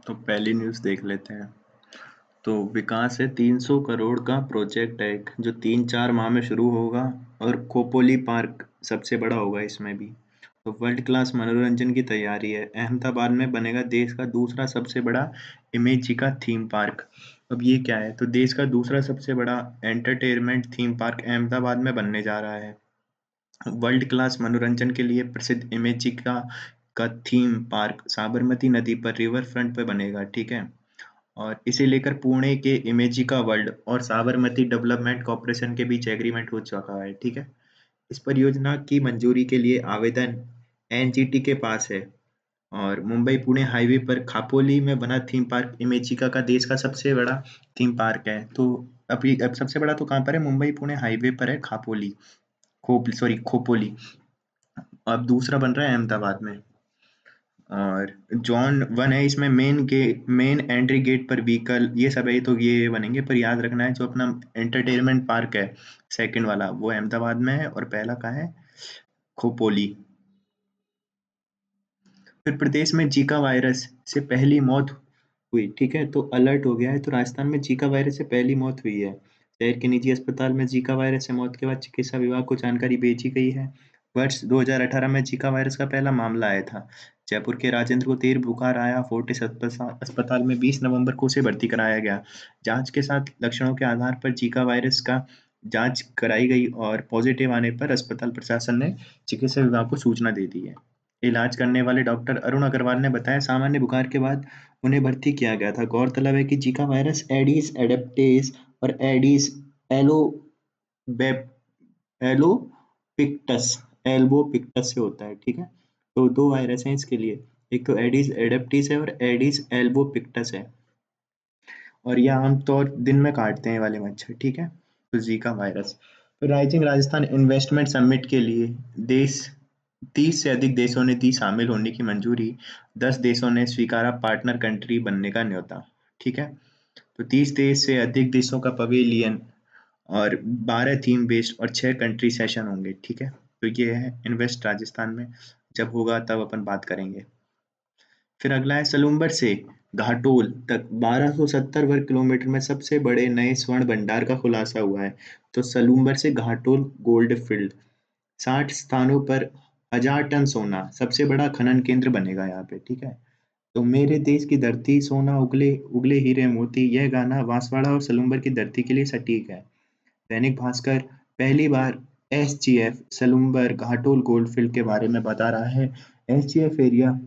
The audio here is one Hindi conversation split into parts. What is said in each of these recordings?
तो पहली न्यूज़ देख लेते हैं। तो विकास है 300 करोड़ का प्रोजेक्ट है एक, जो 3-4 माह में शुरू होगा और खोपोली पार्क सबसे बड़ा होगा इसमें भी। तो वर्ल्ड क्लास मनोरंजन की तैयारी है। अहमदाबाद में बनेगा देश का दूसरा सबसे बड़ा इमेजी का थीम पार्क। अब ये क्या है? तो देश का दूसरा सबसे बड़ा एंटरटेनमेंट थीम पार्क अहमदाबाद में बनने जा रहा है। वर्ल्ड क्लास मनोरंजन के लिए प्रसिद्ध इमेजिका का थीम पार्क साबरमती नदी पर रिवर फ्रंट पे बनेगा, ठीक है। और इसे लेकर पुणे के इमेजिका वर्ल्ड और साबरमती डेवलपमेंट कॉर्पोरेशन के बीच एग्रीमेंट हो चुका है, ठीक है। इस परियोजना की मंजूरी के लिए आवेदन एनजीटी के पास है। और मुंबई पुणे हाईवे पर खापोली में बना थीम पार्क इमेजिका का देश का सबसे बड़ा थीम पार्क है। तो अब सबसे बड़ा तो कहाँ पर है? मुंबई पुणे हाईवे पर है, खापोली, खोपोली। अब दूसरा बन रहा है अहमदाबाद में। और जॉन वन है, इसमें मेन एंट्री गेट पर व्हीकल ये सब है, तो ये बनेंगे। पर याद रखना है, जो अपना एंटरटेनमेंट पार्क है सेकंड वाला, वो अहमदाबाद में है और पहला कहाँ है? खोपोली। फिर प्रदेश में जीका वायरस से पहली मौत हुई, ठीक है। तो अलर्ट हो गया है। तो राजस्थान में जीका वायरस से पहली मौत हुई है। शहर के निजी अस्पताल में जीका वायरस से मौत के बाद चिकित्सा विभाग को जानकारी भेजी गई है। वर्ष 2018 में जीका वायरस का पहला मामला आया था। जयपुर के राजेंद्र को तेज बुखार आया। फोर्टिस अस्पताल में 20 नवंबर को उसे भर्ती कराया गया। जांच के साथ लक्षणों के आधार पर जीका वायरस का जांच कराई गई और पॉजिटिव आने पर अस्पताल प्रशासन ने चिकित्सा विभाग को सूचना दे दी है। इलाज करने वाले डॉक्टर अरुण अग्रवाल ने बताया, सामान्य बुखार के बाद उन्हें भर्ती किया गया था। गौरतलब है कि जीका वायरस एडीज एडेप्टेस और एडीज एलोपिक्टस एल्बोपिक्टस से होता है, ठीक है। तो दो वायरस हैं इसके लिए, एक तो एडीज एडेप्टिस है और एडीज एल्बोपिक्टस है। और यह आमतौर दिन में काटते हैं ये वाले मच्छर, ठीक है। तो जीका वायरस। तो राइजिंग राजस्थान इन्वेस्टमेंट समिट के लिए देश 30 से अधिक देशों ने दी शामिल होने की मंजूरी। 10 देशों ने स्वीकारा पार्टनर कंट्री बनने का न्योता, ठीक है। तो 30 देश से अधिक देशों का पवेलियन और 12 थीम बेस्ड और 6 कंट्री सेशन होंगे, ठीक है। तो ये है इन्वेस्ट राजस्थान में। जब होगा तब अपन बात करेंगे। फिर अगला है सलूम्बर से घाटोल तक 1270 वर्ग किलोमीटर में सबसे बड़े नए स्वर्ण भंडार का खुलासा हुआ है। तो सलूम्बर से घाटोल गोल्ड फील्ड 60 स्थानों पर 1000 टन सोना, सबसे बड़ा खनन केंद्र बनेगा यहाँ पे, ठीक है। तो मेरे देश की धरती सोना उगले उगले हीरे मोती, यह गाना बांसवाड़ा और सलूम्बर की धरती के लिए सटीक है। दैनिक भास्कर पहली बार एसजीएफ सलूम्बर घाटोल गोल्डफील्ड के बारे में बता रहा है। एसजीएफ एरिया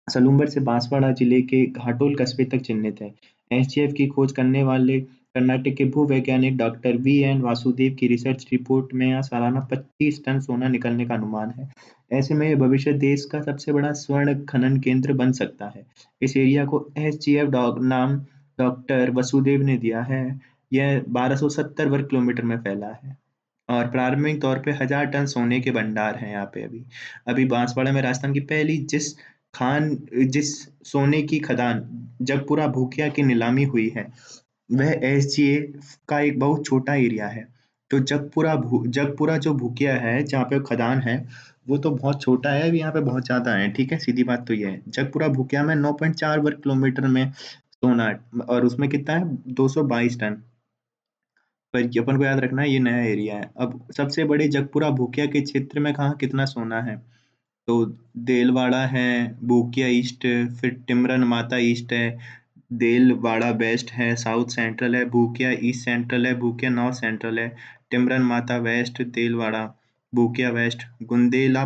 सलूम्बर से बांसवाड़ा जिले के घाटोल कस्बे तक चिह्नित है। एसजीएफ की खोज करने वाले कर्नाटक के भूवैज्ञानिक डॉक्टर वी एन वासुदेव की रिसर्च रिपोर्ट में यहाँ सालाना 25 टन सोना निकलने का अनुमान है। ऐसे में भविष्य देश का सबसे बड़ा स्वर्ण खनन केंद्र बन सकता है। इस एरिया को एसजीएफ नाम डॉक्टर वसुदेव ने दिया है। यह 1270 वर्ग किलोमीटर में फैला है और प्रारंभिक तौर पे 1000 टन सोने के भंडार हैं यहाँ पे। अभी अभी बांसवाड़ा में राजस्थान की पहली खान जिस सोने की खदान जगपुरा भूकिया की नीलामी हुई है, वह एसजीए का एक बहुत छोटा एरिया है। तो जगपुरा जो भूकिया है जहाँ पे खदान है, वो तो बहुत छोटा है। अभी यहाँ पे बहुत ज्यादा है, ठीक है। सीधी बात तो ये है, जगपुरा भूकिया में 9.4 वर्ग किलोमीटर में सोना और उसमें कितना है? 222 टन। पर ये अपन को याद रखना है, ये नया एरिया है। अब सबसे बड़े जगपुरा भूकिया के क्षेत्र में कहाँ कितना सोना है? तो देलवाड़ा है, भूकिया ईस्ट, फिर टिमरन माता ईस्ट है, देलवाड़ा वेस्ट है, साउथ सेंट्रल है, भूकिया ईस्ट सेंट्रल है, भूकिया नॉर्थ सेंट्रल है, टिमरन माता वेस्ट, देलवाड़ा, भूकिया वेस्ट, गुंदेला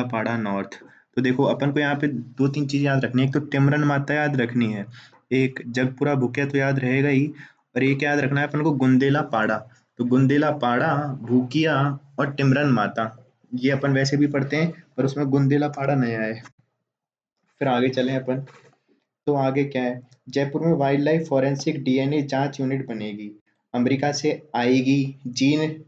पाड़ा नॉर्थ। तो देखो अपन को यहाँ पे दो तीन चीजें याद रखनी है। एक तो टिमरन माता याद रखनी है, एक जगपुरा भूकिया तो याद रहेगा ही, और एक याद रखना है अपन को गुंदेला पाड़ा। तो गुंदेला पाड़ा, भूकिया और टिमरन माता, ये अपन वैसे भी पढ़ते हैं, पर उसमें गुंदेला पाड़ा नया है। फिर आगे चलें अपन। तो आगे क्या है? जयपुर में वाइल्ड लाइफ फॉरेंसिक डीएनए जांच यूनिट बनेगी। अमेरिका से आएगी जीन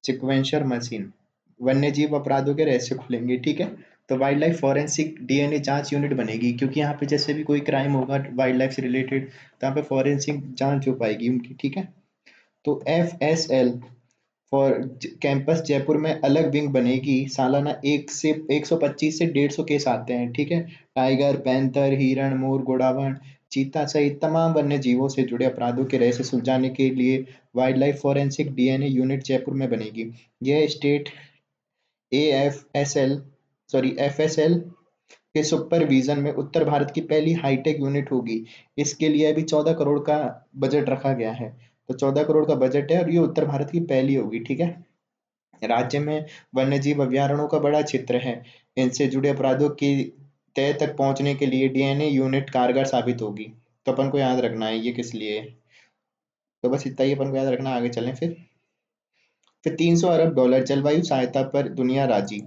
सिक्वेंसर मशीन। वन्यजीव अपराधों के रहस्य खुलेंगे, ठीक है। तो वाइल्ड लाइफ फॉरेंसिक डीएनए जांच यूनिट बनेगी, क्योंकि यहाँ पे जैसे भी कोई क्राइम होगा वाइल्ड लाइफ से रिलेटेड, तो यहाँ पे फॉरेंसिक जांच हो पाएगी उनकी, ठीक है। तो F S L for campus Jaipur में अलग विंग बनेगी। सालाना 125 से 150 केस आते हैं, ठीक है। टाइगर, पैंथर, हिरण, मोर, गोडावण, चीता सहित तमाम वन्य जीवों से जुड़े अपराधों के रहस्य सुलझाने के लिए wild life forensic DNA unit Jaipur में बनेगी। यह स्टेट एएफएसएल एफएसएल के सुपरविजन में उत्तर भारत की पहली हाईटेक यूनिट होगी। इसके लिए अभी 14 करोड़ का बजट रखा गया है। तो 14 करोड़ का बजट है और ये उत्तर भारत की पहली होगी, ठीक है। राज्य में वन्यजीव अभयारण्यों का बड़ा क्षेत्र है। इनसे जुड़े अपराधों की तय तक पहुंचने के लिए डीएनए यूनिट कारगर साबित होगी। तो अपन को याद रखना है ये किस लिए है। तो बस इतना ही अपन को याद रखना, आगे चलें फिर 300 अरब डॉलर जलवायु सहायता पर दुनिया राजी।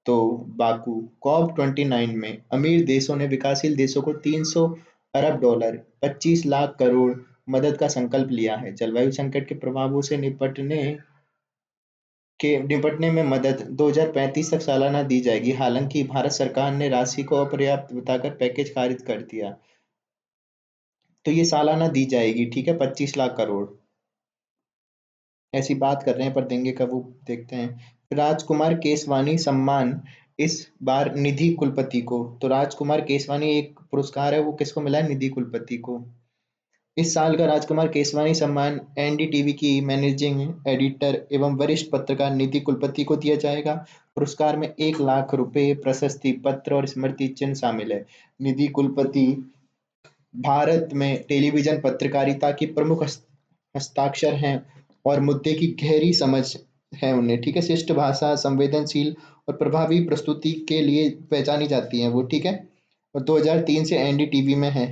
तो बाकू कॉप 29 में अमीर देशों ने विकासशील देशों को 300 अरब डॉलर 25 लाख करोड़ मदद का संकल्प लिया है। जलवायु संकट के प्रभावों से निपटने में मदद 2035 तक सालाना दी जाएगी। हालांकि भारत सरकार ने राशि को अपर्याप्त बताकर पैकेज खारिज कर दिया। तो ये सालाना दी जाएगी, ठीक है, 25 लाख करोड़। ऐसी बात कर रहे हैं पर देंगे कब वो देखते हैं। राजकुमार केसवानी सम्मान इस बार निधि कुलपति को। तो राजकुमार केसवानी एक पुरस्कार है, वो किसको मिला है? निधि कुलपति को। इस साल का राजकुमार केसवानी सम्मान एनडीटीवी की मैनेजिंग एडिटर एवं वरिष्ठ पत्रकार निधि कुलपति को दिया जाएगा। पुरस्कार में 1 लाख रुपए, प्रशस्ति पत्र और स्मृति चिन्ह शामिल है। निधि कुलपति भारत में टेलीविजन पत्रकारिता की प्रमुख हस्ताक्षर हैं और मुद्दे की गहरी समझ है उन्हें, ठीक है। शिष्ट भाषा, संवेदनशील और प्रभावी प्रस्तुति के लिए पहचानी जाती हैं वो, ठीक है। और 2003 से एनडीटीवी में है।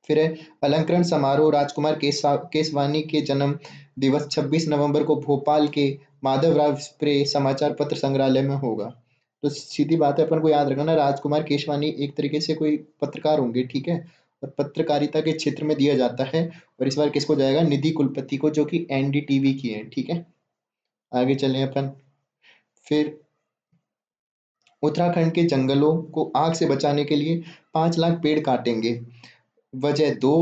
फिर है अलंकरण समारोह। राजकुमार केसवानी के जन्म दिवस 26 नवंबर को भोपाल के माधवराव स्प्रे समाचार पत्र संग्रहालय में होगा। तो सीधी बात है, अपन को याद रखना, राजकुमार केशवानी एक तरीके से कोई पत्रकार होंगे, ठीक है। और पत्रकारिता के क्षेत्र में दिया जाता है। और इस बार किसको जाएगा? निधि कुलपति को, जो कि एनडीटीवी की है, ठीक है। आगे चलें अपन। फिर उत्तराखंड के जंगलों को आग से बचाने के लिए 5 लाख पेड़ काटेंगे। वजह दो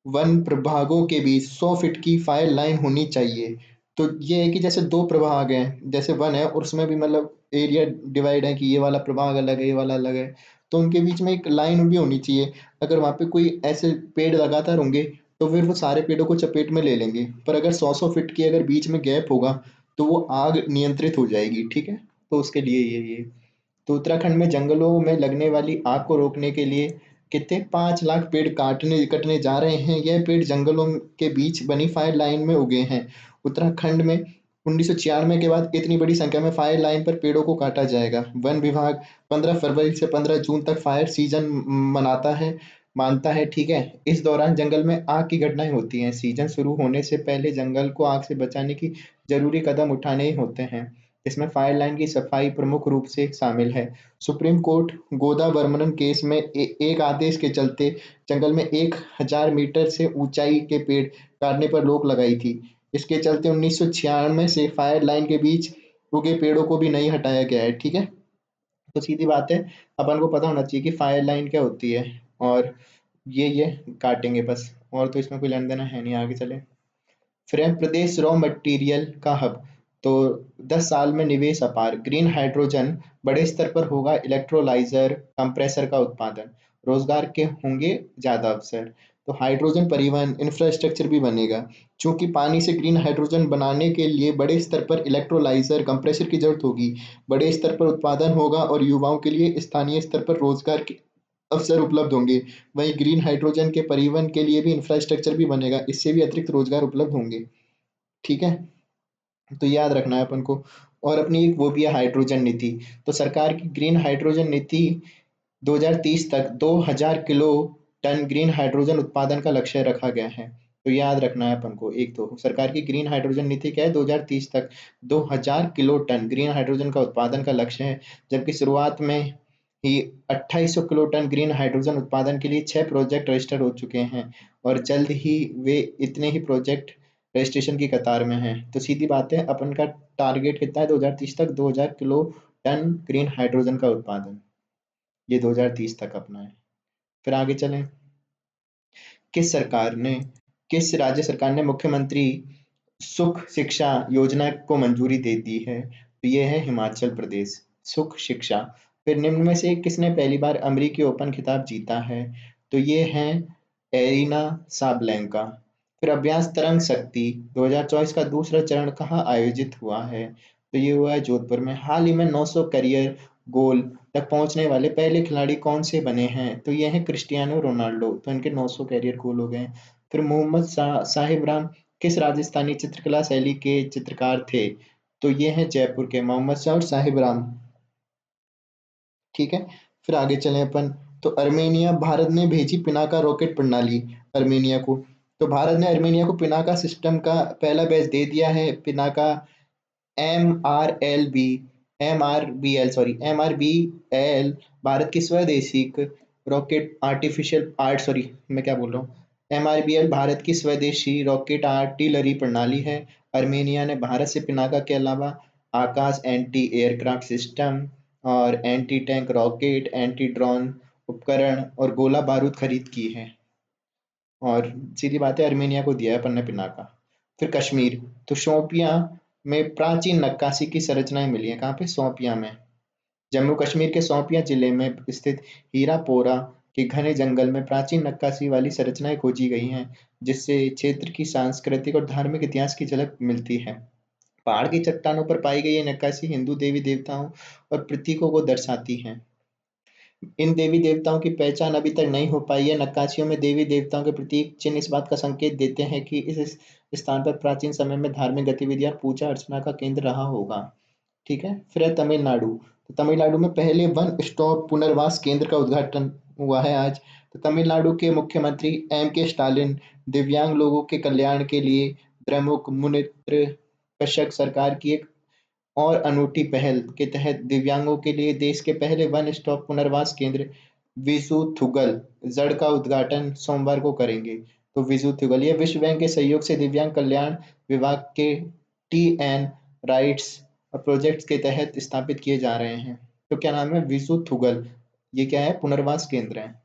वन प्रभागों के बीच 100 फीट की फायर लाइन होनी चाहिए। तो ये है कि जैसे दो प्रभाग हैं, जैसे वन है और उसमें भी मतलब एरिया डिवाइड है कि ये वाला प्रभाग अलग है, ये वाला अलग है। तो उनके बीच में एक लाइन भी होनी चाहिए। अगर वहां पे कोई ऐसे पेड़ लगातार होंगे तो फिर वो सारे पेड़ों को चपेट में ले लेंगे। पर अगर 100 100 फीट की अगर बीच में गैप होगा तो वो आग नियंत्रित हो जाएगी, ठीक है। तो उसके लिए ये तो उत्तराखंड में जंगलों में लगने वाली आग को रोकने के लिए कितने 5 लाख पेड़ काटने कटने जा रहे हैं। यह पेड़ जंगलों के बीच बनी फायर लाइन में उगे हैं। उत्तराखंड में 1996 के बाद इतनी बड़ी संख्या में फायर लाइन पर पेड़ों को काटा जाएगा। वन विभाग 15 फरवरी से 15 जून तक फायर सीजन मनाता है मानता है, ठीक है। इस दौरान जंगल में आग की घटनाएं होती हैं। सीजन शुरू होने से पहले जंगल को आग से बचाने की जरूरी कदम उठाने ही होते हैं। इसमें फायर लाइन की सफाई प्रमुख रूप से शामिल है। सुप्रीम कोर्ट गोदा बर्मन केस में एक आदेश के चलते जंगल में 1,000 मीटर से ऊंचाई के पेड़ काटने पर रोक लगाई थी। इसके चलते 1996 से फायर लाइन के बीच उगे पेड़ों को भी नहीं हटाया गया है, ठीक है। तो सीधी बात है, अपन को पता होना चाहिए कि फायर लाइन क्या होती है। और ये काटेंगे बस, और तो इसमें कोई लेना देना है नहीं। आगे चले। फ्रेम प्रदेश रॉ मटेरियल का हब। तो 10 साल में निवेश अपार। ग्रीन हाइड्रोजन बड़े स्तर पर होगा। इलेक्ट्रोलाइजर कंप्रेसर का उत्पादन। रोजगार के होंगे ज्यादा अवसर। तो हाइड्रोजन परिवहन इंफ्रास्ट्रक्चर भी बनेगा। चूंकि पानी से ग्रीन हाइड्रोजन बनाने के लिए बड़े स्तर पर इलेक्ट्रोलाइजर कंप्रेसर की जरूरत होगी। बड़े स्तर पर उत्पादन होगा और युवाओं के लिए स्थानीय स्तर पर रोजगार के अवसर उपलब्ध होंगे। वहीं ग्रीन हाइड्रोजन के परिवहन के लिए भी इंफ्रास्ट्रक्चर भी बनेगा। इससे भी अतिरिक्त रोजगार उपलब्ध होंगे, ठीक है। तो याद रखना है अपन को। और अपनी एक वो भी है हाइड्रोजन नीति। तो सरकार की ग्रीन हाइड्रोजन नीति 2030 तक 2000 किलो टन ग्रीन हाइड्रोजन उत्पादन का लक्ष्य रखा गया है। तो याद रखना है अपन को। एक तो सरकार की ग्रीन हाइड्रोजन नीति क्या है? 2030 तक 2000 किलो टन ग्रीन हाइड्रोजन का उत्पादन का लक्ष्य है। जबकि शुरुआत में ही 2800 किलो टन ग्रीन हाइड्रोजन उत्पादन के लिए 6 प्रोजेक्ट रजिस्टर हो चुके हैं और जल्द ही वे इतने ही प्रोजेक्ट रजिस्ट्रेशन की कतार में हैं। तो सीधी बात है, अपन का टारगेट कितना है? 2030 तक 2000 किलो टन ग्रीन हाइड्रोजन का उत्पादन, ये 2030 तक अपना है। फिर आगे चलें। किस सरकार ने किस राज्य सरकार ने मुख्यमंत्री सुख शिक्षा योजना को मंजूरी दे दी है, तो ये है हिमाचल प्रदेश। सुख शिक्षा। फिर निम्न में से किसने पहली बार अमेरिकी ओपन खिताब जीता है, तो ये है एरिना साबलेंका। फिर अभ्यास तरंग शक्ति 2024 का दूसरा चरण कहाँ आयोजित हुआ है, तो ये हुआ है जोधपुर में। हाल ही में 900 करियर गोल तक पहुंचने वाले पहले खिलाड़ी कौन से बने हैं, तो ये है क्रिस्टियानो रोनाल्डो, तो इनके 900 कैरियर गोल हो गए। फिर मोहम्मद साहिब राम किस राजस्थानी चित्रकला शैली के चित्रकार थे, तो ये हैं जयपुर के मोहम्मद शाह और साहिब राम। ठीक है, फिर आगे चलें अपन। तो अर्मेनिया, भारत ने भेजी पिनाका रॉकेट प्रणाली अर्मेनिया को। तो भारत ने अर्मेनिया को पिनाका सिस्टम का पहला बैच दे दिया है। पिनाका MRLB MRBL भारत की स्वदेशी रॉकेट आर्टिफिशियल आर्ट सॉरी मैं क्या बोल रहा हूँ, MRBL भारत की स्वदेशी रॉकेट आर्टिलरी प्रणाली है। अर्मेनिया ने भारत से पिनाका के अलावा आकाश एंटी एयरक्राफ्ट सिस्टम और anti tank rocket, anti drone उपकरण और गोला बारूद खरीद की है। और सीधी बात है, अर्मेनिया को दिया है अपन ने पिनाका। फिर कश्मीर, तो शोपियां में प्राचीन नक्काशी की संरचनाएं मिली हैं। कहाँ पे? शोपियां में। जम्मू कश्मीर के शोपियां जिले में स्थित हीरापोरा के घने जंगल में प्राचीन नक्काशी वाली संरचनाएं खोजी गई हैं, जिससे क्षेत्र की सांस्कृतिक और धार्मिक इतिहास की झलक मिलती है। पहाड़ की चट्टानों पर पाई गई ये नक्काशी हिंदू देवी देवताओं और प्रतीकों को दर्शाती है। इन देवी देवताओं की पहचान अभी तक नहीं हो पाई है। नक्काशियों में देवी देवताओं के प्रतीक चिन्ह इस बात का संकेत देते हैं कि इस स्थान पर प्राचीन समय में धार्मिक गतिविधियां और पूजा अर्चना का केंद्र रहा होगा। ठीक है, फिर है तमिलनाडु। तो तमिलनाडु में पहले वन स्टॉप पुनर्वास केंद्र का उद्घाटन हुआ है आज। तो तमिलनाडु के मुख्यमंत्री M.K. स्टालिन दिव्यांग लोगों के कल्याण के लिए द्रमुक मुनित्र कषक सरकार की एक और अनूठी पहल के तहत दिव्यांगों के लिए देश के पहले वन स्टॉप पुनर्वास केंद्र विजुथुगल जड़ का उद्घाटन सोमवार को करेंगे। तो विजुथुगल ये विश्व बैंक के सहयोग से दिव्यांग कल्याण विभाग के TN राइट्स और प्रोजेक्ट्स के तहत स्थापित किए जा रहे हैं। तो क्या नाम है? विजुथुगल। ये क्या है? पुनर्वास केंद्र है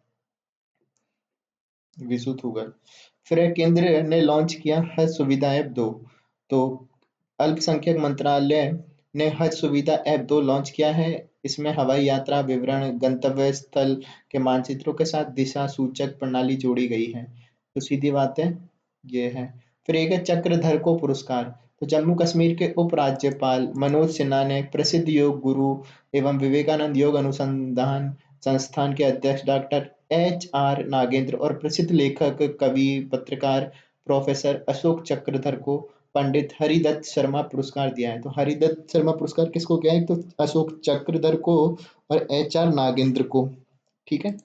विजुथुगल। फिर केंद्र ने लॉन्च किया हज सुविधा ऐप 2। तो अल्पसंख्यक मंत्रालय ने हज सुविधा ऐप 2 लॉन्च किया है। इसमें हवाई यात्रा विवरण, गंतव्य स्थल के मानचित्रों के साथ दिशा सूचक प्रणाली जोड़ी गई है। तो सीधी बात है, ये है। फिर एक है चक्रधर को पुरस्कार। तो जम्मू कश्मीर के उपराज्यपाल मनोज सिन्हा ने प्रेसिद्ध योग गुरु एवं विवेकानंद योग अनुसंधान संस्थान के अध्यक्ष डॉक्टर HR नागेंद्र और प्रसिद्ध लेखक, कवि, पत्रकार प्रोफेसर अशोक चक्रधर को पंडित हरिदत्त शर्मा पुरस्कार दिया है। तो हरिदत्त शर्मा पुरस्कार किसको गया है? तो अशोक चक्रधर को और HR नागेंद्र को। ठीक है।